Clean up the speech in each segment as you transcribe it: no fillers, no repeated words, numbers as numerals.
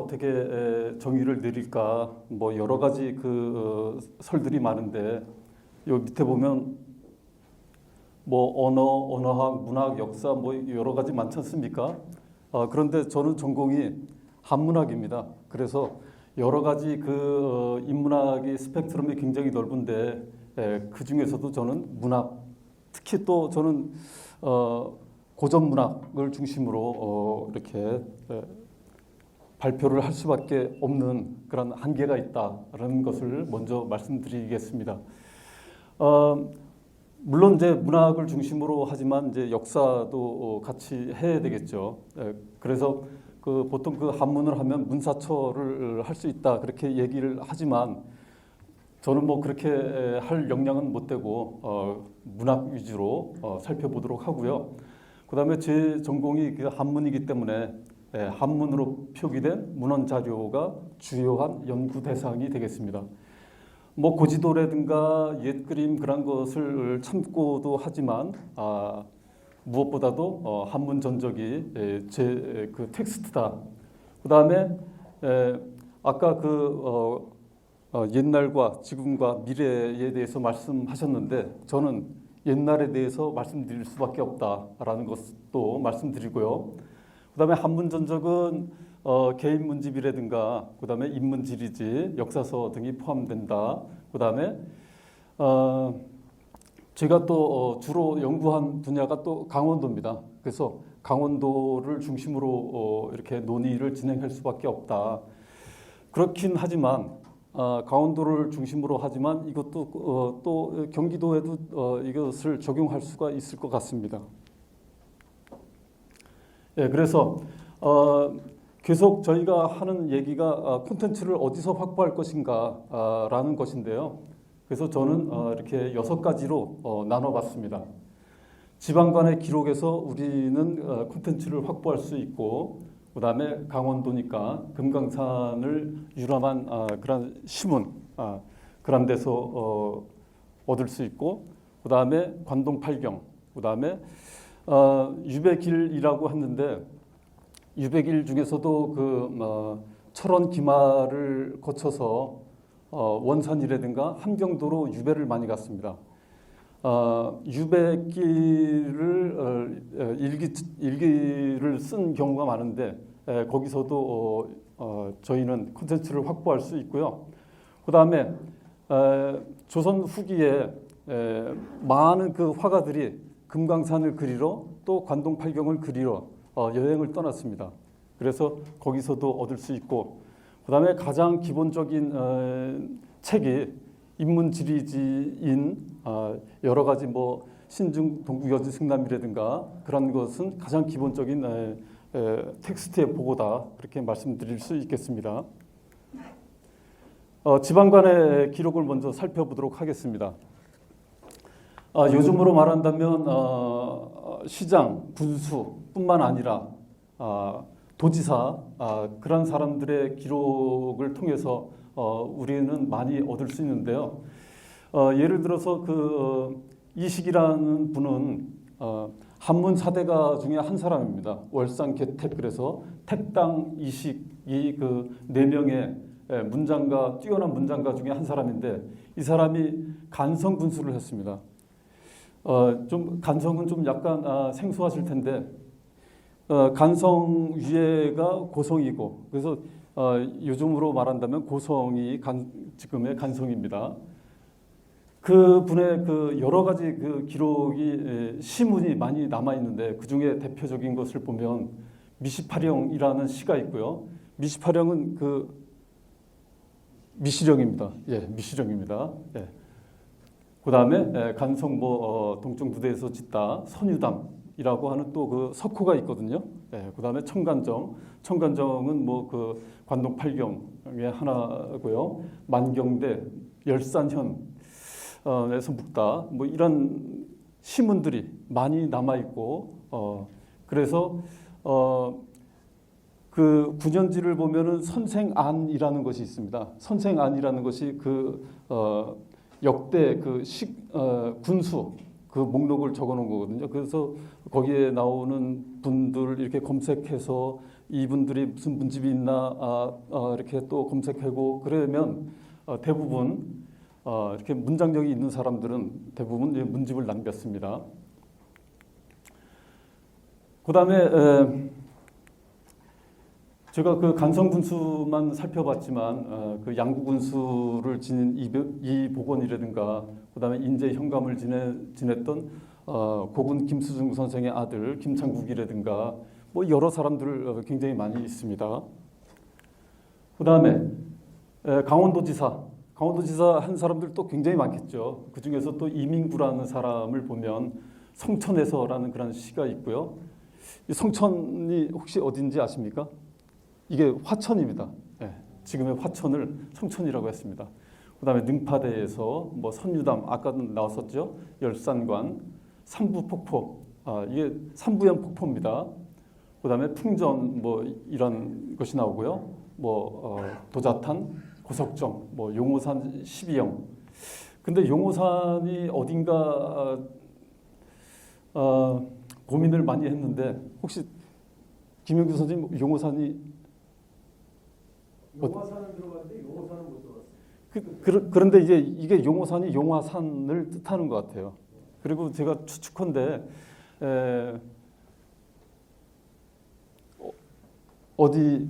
어떻게 정의를 내릴까 뭐 여러 가지 설들이 많은데 요 밑에 보면 뭐 언어학, 문학, 역사 뭐 여러 가지 많지 않습니까? 그런데 저는 전공이 한문학입니다. 그래서 여러 가지 인문학의 스펙트럼이 굉장히 넓은데 그 중에서도 저는 문학, 특히 또 저는 고전 문학을 중심으로 이렇게 발표를 할 수밖에 없는 그런 한계가 있다라는 것을 먼저 말씀드리겠습니다. 물론 이제 문학을 중심으로 하지만 이제 역사도 같이 해야 되겠죠. 그래서 보통 한문을 하면 문사처를 할 수 있다 그렇게 얘기를 하지만 저는 뭐 그렇게 할 역량은 못 되고 문학 위주로 살펴보도록 하고요. 그다음에 제 전공이 한문이기 때문에 한문으로 표기된 문헌 자료가 주요한 연구 대상이 되겠습니다. 뭐 고지도라든가 옛그림 그런 것을 참고도 하지만 무엇보다도 한문 전적이 제 텍스트다. 그다음에 아까 옛날과 지금과 미래에 대해서 말씀하셨는데 저는 옛날에 대해서 말씀드릴 수밖에 없다라는 것도 말씀드리고요. 그다음에 한문 전적은 개인 문집이라든가 그다음에 인문지리지, 역사서 등이 포함된다. 그다음에 제가 또 주로 연구한 분야가 또 강원도입니다. 그래서 강원도를 중심으로 이렇게 논의를 진행할 수밖에 없다. 그렇긴 하지만 강원도를 중심으로 하지만 이것도 또 경기도에도 이것을 적용할 수가 있을 것 같습니다. 예, 그래서 계속 저희가 하는 얘기가 콘텐츠를 어디서 확보할 것인가라는 것인데요. 그래서 저는 이렇게 6가지로 나눠봤습니다. 지방관의 기록에서 우리는 콘텐츠를 확보할 수 있고, 그 다음에 강원도니까 금강산을 유람한 그런 시문, 그런 데서 얻을 수 있고, 그 다음에 관동팔경, 그 다음에 유배길이라고 했는데 유배길 중에서도 철원 기마를 거쳐서 원산이라든가 함경도로 유배를 많이 갔습니다. 유배길을 일기를 쓴 경우가 많은데 거기서도 저희는 콘텐츠를 확보할 수 있고요. 그 다음에 조선 후기에 많은 화가들이 금강산을 그리러 또 관동팔경을 그리러 여행을 떠났습니다. 그래서 거기서도 얻을 수 있고, 그 다음에 가장 기본적인 책이 인문지리지인 여러 가지 뭐 신중 동국여지 승남이라든가 그런 것은 가장 기본적인 텍스트의 보고다 그렇게 말씀드릴 수 있겠습니다. 지방관의 기록을 먼저 살펴보도록 하겠습니다. 요즘으로 말한다면 시장, 군수뿐만 아니라 도지사 그런 사람들의 기록을 통해서 우리는 많이 얻을 수 있는데요. 예를 들어서 이식이라는 분은 한문 4대가 중에 한 사람입니다. 월상개택, 그래서 택당 이식이 4명의 문장가, 뛰어난 문장가 중에 한 사람인데 이 사람이 간성 군수를 했습니다. 좀 간성은 좀 약간 생소하실 텐데 간성 위에가 고성이고 그래서 요즘으로 말한다면 고성이 지금의 간성입니다. 그 분의 여러 가지 기록이 시문이 많이 남아 있는데 그 중에 대표적인 것을 보면 미시파령이라는 시가 있고요. 미시파령은 미시령입니다. 예, 미시령입니다. 예. 그 다음에 간성 동쪽 부대에서 짓다 선유담이라고 하는 또 석호가 있거든요. 그 다음에 청간정은 관동팔경의 하나고요. 만경대, 열산현에서 묵다 이런 시문들이 많이 남아 있고 그래서 군현지를 보면은 선생안이라는 것이 있습니다. 선생안이라는 것이 역대 군수 목록을 적어놓은 거거든요. 그래서 거기에 나오는 분들 이렇게 검색해서 이분들이 무슨 문집이 있나 이렇게 또 검색하고 그러면 대부분 이렇게 문장력이 있는 사람들은 대부분 문집을 남겼습니다. 그다음에 제가 그 간성군수만 살펴봤지만 그 양구군수를 지닌 이복원이라든가 그다음에 인제 현감을 지냈던 고군 김수중 선생의 아들 김창국이라든가 뭐 여러 사람들 굉장히 많이 있습니다. 그다음에 강원도지사 한 사람들도 굉장히 많겠죠. 그 중에서 또 이민구라는 사람을 보면 성천에서라는 그런 시가 있고요. 이 성천이 혹시 어딘지 아십니까? 이게 화천입니다. 지금의 화천을 성천이라고 했습니다. 그다음에 능파대에서 뭐 선유담 아까도 나왔었죠. 열산관, 삼부폭포 이게 삼부연 폭포입니다. 그다음에 풍전 뭐 이런 것이 나오고요. 뭐 도자탄, 고석정, 뭐 용호산 12영. 근데 용호산이 어딘가 고민을 많이 했는데 혹시 김영규 선생님 용호산이 용화산은 들어갔는데 용호산은 못 들어갔어요. 그런데 이게 용호산이 용화산을 뜻하는 것 같아요. 그리고 제가 추측컨대 어디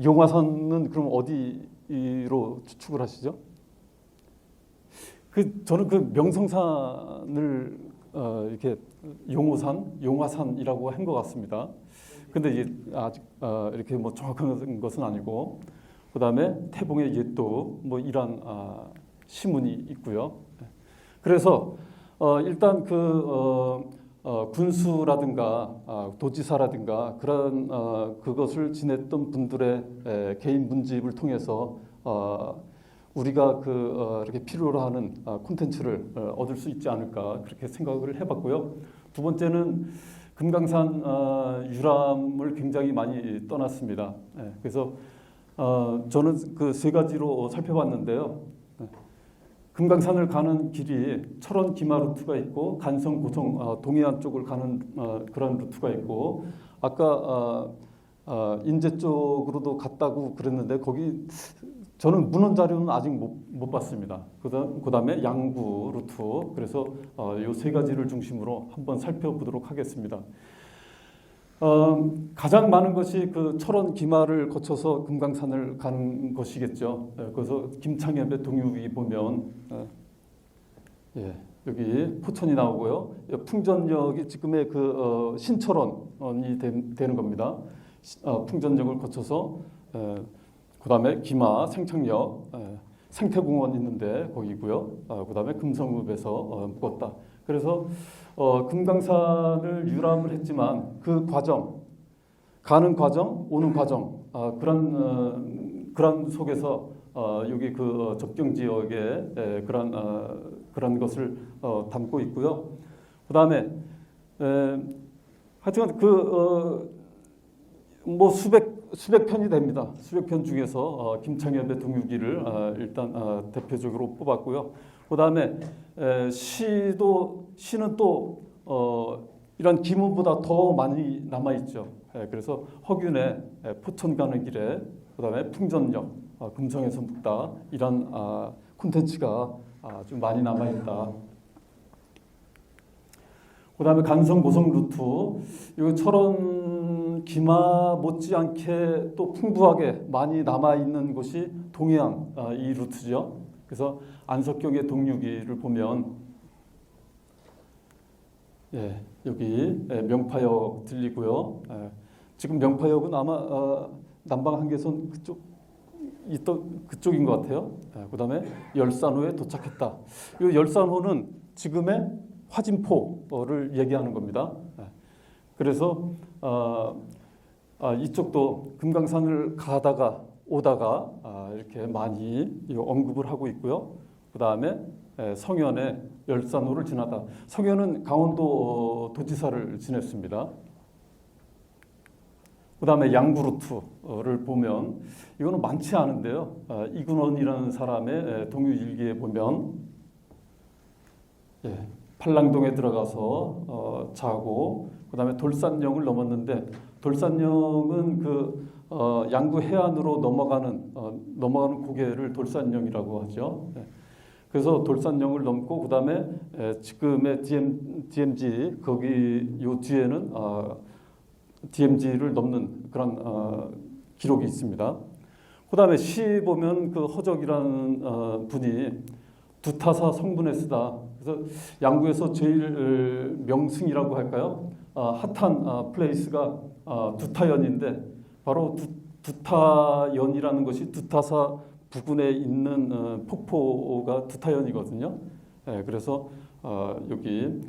용화산은 그럼 어디로 추측을 하시죠? 저는 그 명성산을 이렇게 용화산이라고 한 것 같습니다. 근데 이게 아직 이렇게 뭐 정확한 것은 아니고, 그 다음에 태봉의 옛도 뭐 이런 시문이 있고요. 그래서 일단 군수라든가 도지사라든가 그런 그것을 지냈던 분들의 개인 문집을 통해서 우리가 이렇게 필요로 하는 콘텐츠를 얻을 수 있지 않을까 그렇게 생각을 해봤고요. 두 번째는 금강산 유람을 굉장히 많이 떠났습니다. 그래서 저는 그 세 가지로 살펴봤는데요. 금강산을 가는 길이 철원 기마 루트가 있고 간성 고성 동해안 쪽을 가는 그런 루트가 있고 아까 인제 쪽으로도 갔다고 그랬는데 거기 저는 문헌 자료는 아직 못 봤습니다. 그다음에 양구 루트. 그래서 이 세 가지를 중심으로 한번 살펴보도록 하겠습니다. 가장 많은 것이 그 철원 기마를 거쳐서 금강산을 가는 것이겠죠. 그래서 김창엽의 동유기 보면 여기 포천이 나오고요. 풍전역이 지금의 그 신철원이 되는 겁니다. 풍전역을 거쳐서 그다음에 기마, 생창역, 생태공원 있는데 거기고요. 그다음에 금성읍에서 묵었다. 그래서 금강산을 유람을 했지만 그 과정, 가는 과정, 오는 과정 그런 속에서 여기 그 접경 지역에 그런 것을 담고 있고요. 그다음에 하여튼 뭐 수백 편이 됩니다. 수백 편 중에서 김창엽의 동유기를 일단 대표적으로 뽑았고요. 그다음에 시는 또 이런 기문보다 더 많이 남아 있죠. 그래서 허균의 포천 가는 길에, 그다음에 풍전역, 금성에서 묵다 이런 콘텐츠가 좀 많이 남아 있다. 그다음에 간성 고성 루트, 이 철원 기마 못지않게 또 풍부하게 많이 남아 있는 곳이 동해안 이 루트죠. 그래서 안석경의 동유기를 보면 여기 명파역 들리고요. 지금 명파역은 아마 남방 한계선 그쪽인 것 같아요. 그다음에 열산호에 도착했다. 이 열산호는 지금의 화진포를 얘기하는 겁니다. 그래서 이쪽도 금강산을 가다가 오다가 이렇게 많이 언급을 하고 있고요. 그 다음에 성현의 열산호를 지나다. 성현은 강원도 도지사를 지냈습니다. 그 다음에 양구루트를 보면 이거는 많지 않은데요. 이근원이라는 사람의 동유일기에 보면 팔랑동에 들어가서 자고 그 다음에 돌산령을 넘었는데 돌산령은 그 양구 해안으로 넘어가는 고개를 돌산령이라고 하죠. 예. 그래서 돌산령을 넘고 그다음에 지금의 DMZ 거기 요 뒤에는 DMZ를 넘는 그런 기록이 있습니다. 그다음에 시 보면 그 허적이라는 분이 두타사 성분에 쓰다. 그래서 양구에서 제일 명승이라고 할까요? 핫한 플레이스가 두타연인데 바로 두타연이라는 것이 두타사 부근에 있는 폭포가 두타연이거든요. 그래서 여기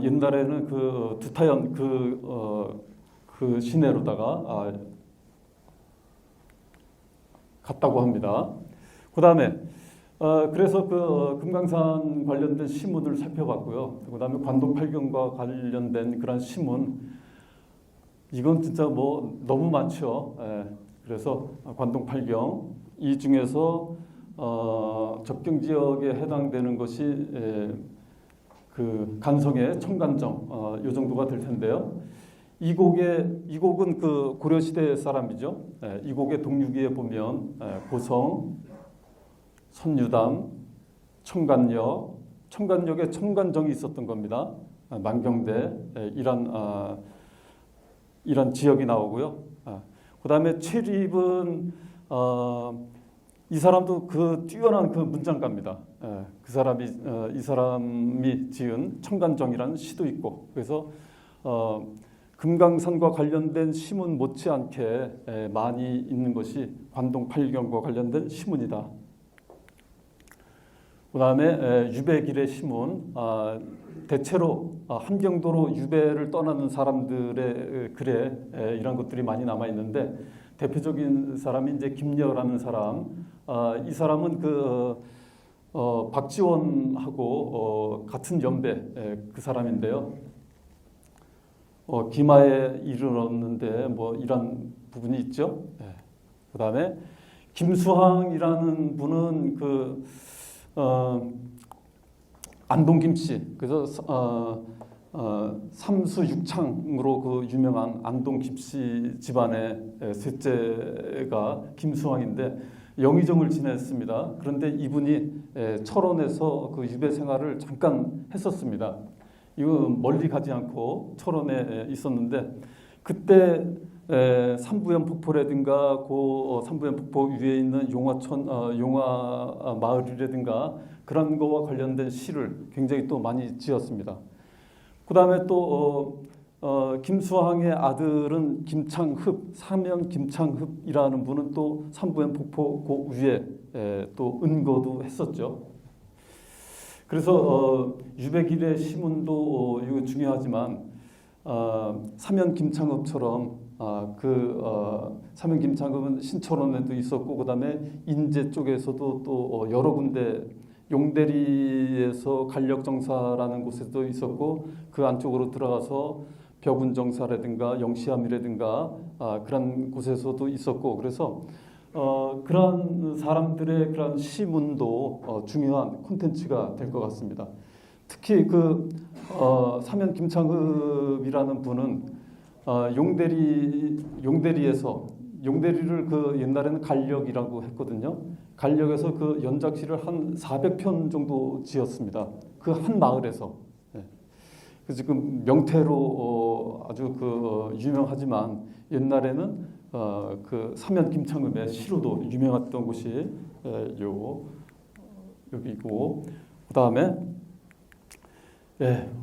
옛날에는 그 두타연 그 시내로다가 갔다고 합니다. 그다음에 그래서 금강산 관련된 시문을 살펴봤고요. 그다음에 관동팔경과 관련된 그런 시문 이건 진짜 뭐 너무 많죠. 그래서 관동팔경 이 중에서 접경 지역에 해당되는 것이 그 간성의 청간정 요 정도가 될 텐데요. 이 곡은 그 고려 시대 사람이죠. 이 곡의 동류기에 보면 고성, 선유담, 청간역에 청간정이 있었던 겁니다. 만경대 이런 지역이 나오고요. 그다음에 최립은 이 사람도 그 뛰어난 그 문장가입니다. 이 사람이 지은 청간정이라는 시도 있고 그래서 금강산과 관련된 시문 못지않게 많이 있는 것이 관동팔경과 관련된 시문이다. 그다음에 유배길의 시문, 대체로 함경도로 유배를 떠나는 사람들의 글에 이런 것들이 많이 남아 있는데 대표적인 사람이 이제 김여라는 사람. 이 사람은 박지원하고 같은 연배 그 사람인데요. 기마에 이르렀는데 뭐 이런 부분이 있죠. 그다음에 김수항이라는 분은 안동김씨 그래서 삼수육창으로 그 유명한 안동김씨 집안의 셋째가 김수항인데 영의정을 지냈습니다. 그런데 이분이 철원에서 그 유배 생활을 잠깐 했었습니다. 이거 멀리 가지 않고 철원에 있었는데 그때 삼부연 폭포라든가 그 삼부연 폭포 위에 있는 용화 마을이라든가 그런 거와 관련된 시를 굉장히 또 많이 지었습니다. 그다음에 또 김수항의 아들은 김창흡, 사면 김창흡이라는 분은 또 삼부연 폭포 그 위에 또 은거도 했었죠. 그래서 유배길의 시문도 이거 중요하지만 사면 김창흡처럼 사면 김창흡은 신철원에도 있었고 그다음에 인제 쪽에서도 또 여러 군데 용대리에서 간력정사라는 곳에도 있었고 그 안쪽으로 들어가서 벽운정사라든가 영시암이라든가 그런 곳에서도 있었고 그래서 그런 사람들의 그런 시문도 중요한 콘텐츠가 될 것 같습니다. 특히 사면 김창흡이라는 분은 용대리를 옛날에는 간력이라고 했거든요. 간력에서 그 연작시를 한 400편 정도 지었습니다. 그 한 마을에서. 그래서 지금 명태로 아주 유명하지만 옛날에는 사면 김창흡의 시로도 유명했던 곳이 여기고 그다음에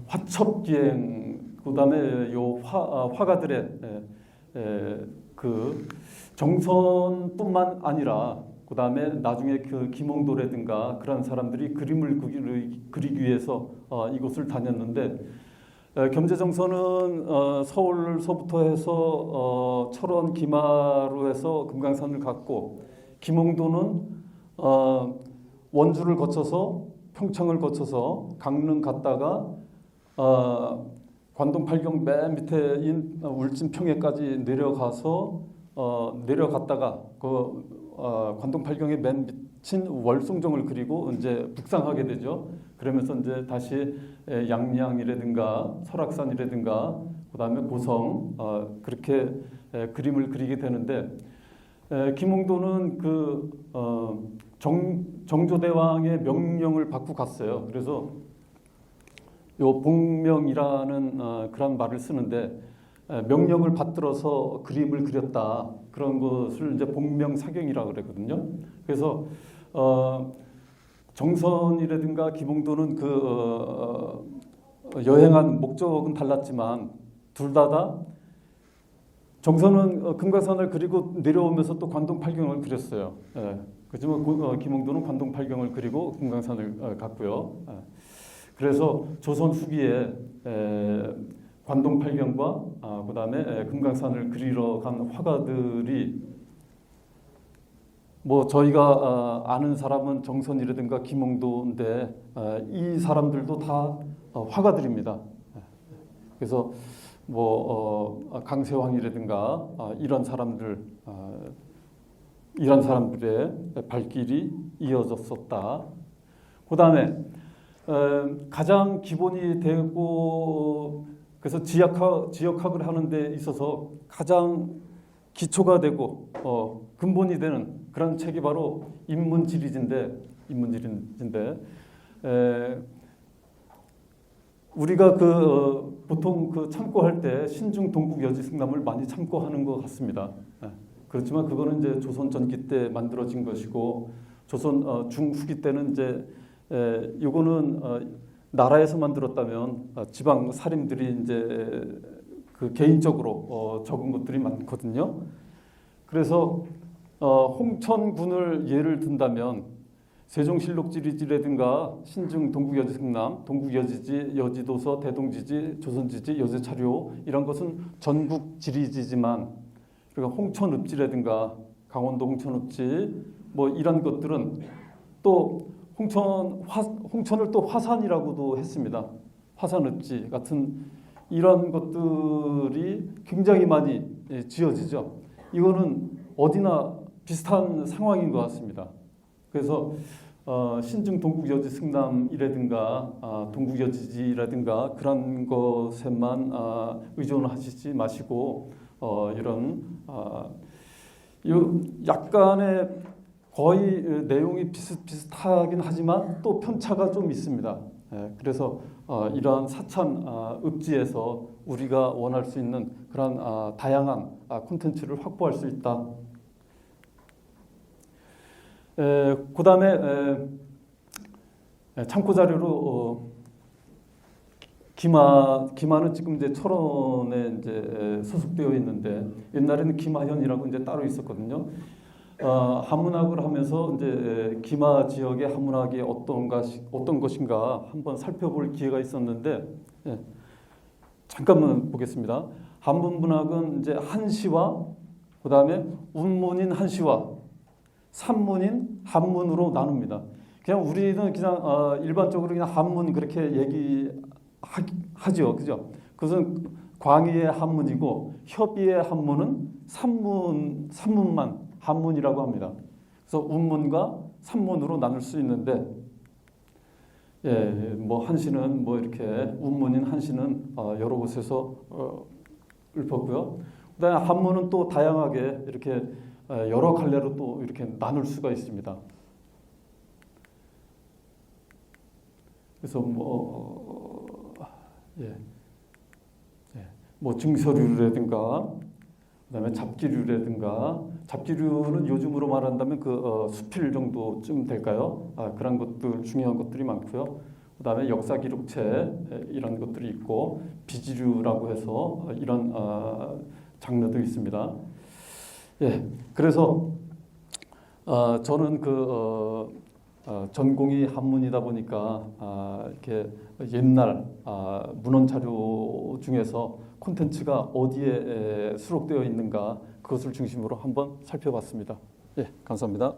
화첩기행 그다음에 화가들의 그 정선뿐만 아니라 그다음에 나중에 김홍도라든가 그런 사람들이 그림을 그리기 위해서 이곳을 다녔는데 겸재정선은 서울서부터 해서 철원 기마로 해서 금강산을 갔고 김홍도는 원주를 거쳐서 평창을 거쳐서 강릉 갔다가 관동팔경 맨 밑에인 울진평해까지 내려갔다가 관동팔경의 맨 밑인 월송정을 그리고 이제 북상하게 되죠. 그러면서 이제 다시 양양이라든가 설악산이라든가 그다음에 고성 그렇게 그림을 그리게 되는데 김홍도는 정조대왕의 명령을 받고 갔어요. 그래서 요 복명이라는 그런 말을 쓰는데 명령을 받들어서 그림을 그렸다. 그런 것을 이제 복명사경이라고 그러거든요. 그래서 정선이라든가 김홍도는 여행한 목적은 달랐지만 둘 다 정선은 금강산을 그리고 내려오면서 또 관동팔경을 그렸어요. 그렇지만 김홍도는 관동팔경을 그리고 금강산을 갔고요. 그래서 조선 후기에 관동팔경과 그다음에 금강산을 그리러 간 화가들이 뭐 저희가 아는 사람은 정선이라든가 김홍도인데 이 사람들도 다 화가들입니다. 그래서 뭐 강세황이라든가 이런 사람들의 발길이 이어졌었다. 그다음에 가장 기본이 되고 그래서 지역학을 하는 데 있어서 가장 기초가 되고 근본이 되는 그런 책이 바로 인문지리지인데 우리가 보통 참고할 때 신중 동국 여지승남을 많이 참고하는 것 같습니다. 그렇지만 그거는 이제 조선 전기 때 만들어진 것이고 조선 중후기 때는 이제 요거는 나라에서 만들었다면 지방 사림들이 이제 개인적으로 적은 것들이 많거든요. 그래서 홍천군을 예를 든다면 세종실록지리지라든가 신중 동국여지승남, 동국여지지, 여지도서, 대동지지, 조선지지, 여제차료 이런 것은 전국 지리지지만 그러니까 홍천읍지라든가 강원도 홍천읍지 뭐 이런 것들은 또 홍천을 또 화산이라고도 했습니다. 화산읍지 같은 이런 것들이 굉장히 많이 지어지죠. 이거는 어디나 비슷한 상황인 것 같습니다. 그래서 신중 동국여지승남이라든가 동국여지지라든가 그런 것에만 의존하시지 마시고 이런 약간의 거의 내용이 비슷하긴 하지만 또 편차가 좀 있습니다. 그래서 이러한 사천 읍지에서 우리가 원할 수 있는 그런 다양한 콘텐츠를 확보할 수 있다. 그 다음에 참고 자료로 기마는 지금 이제 철원에 이제 소속되어 있는데 옛날에는 기마현이라고 이제 따로 있었거든요. 한문학을 하면서 이제 기마 지역의 한문학이 어떤 것인가 한번 살펴볼 기회가 있었는데 잠깐만 보겠습니다. 한문문학은 이제 한시와 그 다음에 운문인 한시와 산문인 한문으로 나눕니다. 그냥 우리는 그냥 일반적으로 그냥 한문 그렇게 얘기하죠, 그죠? 그것은 광의의 한문이고 협의의 한문은 산문만 한문이라고 합니다. 그래서 운문과 산문으로 나눌 수 있는데, 뭐 한시는 뭐 이렇게 운문인 한시는 여러 곳에서 읊었고요. 그다음에 한문은 또 다양하게 이렇게 여러 갈래로 또 이렇게 나눌 수가 있습니다. 그래서 뭐 증서류라든가 그다음에 잡기류는 요즘으로 말한다면 수필 정도쯤 될까요? 그런 것들 중요한 것들이 많고요. 그다음에 역사 기록체 이런 것들이 있고 비지류라고 해서 이런 장르도 있습니다. 그래서 저는 전공이 한문이다 보니까 이렇게 옛날 문헌 자료 중에서 콘텐츠가 어디에 수록되어 있는가 그것을 중심으로 한번 살펴봤습니다. 감사합니다.